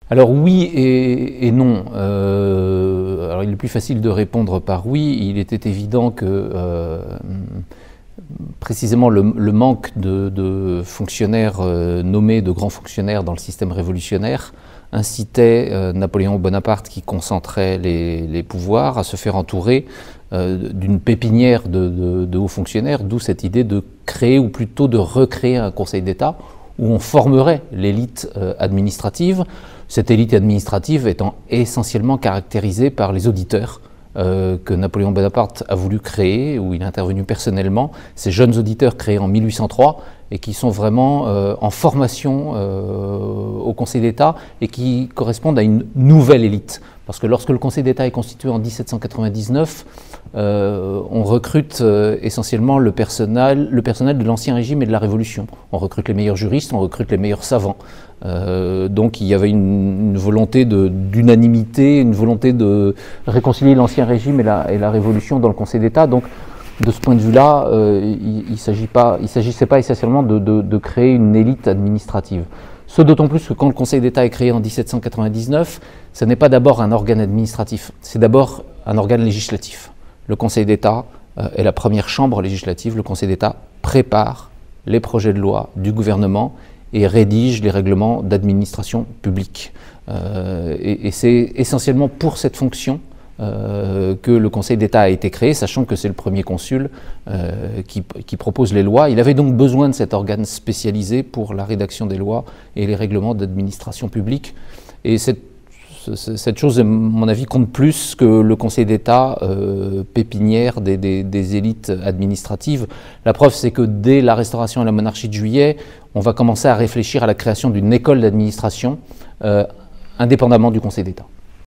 Alors oui et non. Alors il est plus facile de répondre par oui. Il était évident que précisément le manque de fonctionnaires nommés, de grands fonctionnaires dans le système révolutionnaire, incitait Napoléon Bonaparte, qui concentrait les pouvoirs, à se faire entourer d'une pépinière de hauts fonctionnaires, d'où cette idée de créer, ou plutôt de recréer, un Conseil d'État où on formerait l'élite administrative, cette élite administrative étant essentiellement caractérisée par les auditeurs que Napoléon Bonaparte a voulu créer, où il est intervenu personnellement, ces jeunes auditeurs créés en 1803 et qui sont vraiment en formation au Conseil d'État et qui correspondent à une nouvelle élite. Parce que lorsque le Conseil d'État est constitué en 1799, on recrute essentiellement le personnel de l'Ancien Régime et de la Révolution. On recrute les meilleurs juristes, on recrute les meilleurs savants. Donc il y avait une volonté d'unanimité, une volonté de réconcilier l'Ancien Régime et la Révolution dans le Conseil d'État. Donc de ce point de vue-là, il ne s'agissait pas essentiellement de créer une élite administrative. Ce d'autant plus que quand le Conseil d'État est créé en 1799, ce n'est pas d'abord un organe administratif, c'est d'abord un organe législatif. Le Conseil d'État est la première chambre législative. Le Conseil d'État prépare les projets de loi du gouvernement et rédige les règlements d'administration publique. Et c'est essentiellement pour cette fonction que le Conseil d'État a été créé, sachant que c'est le premier consul qui propose les lois. Il avait donc besoin de cet organe spécialisé pour la rédaction des lois et les règlements d'administration publique. Et cette chose, à mon avis, compte plus que le Conseil d'État pépinière des élites administratives. La preuve, c'est que dès la Restauration et la monarchie de Juillet, on va commencer à réfléchir à la création d'une école d'administration indépendamment du Conseil d'État.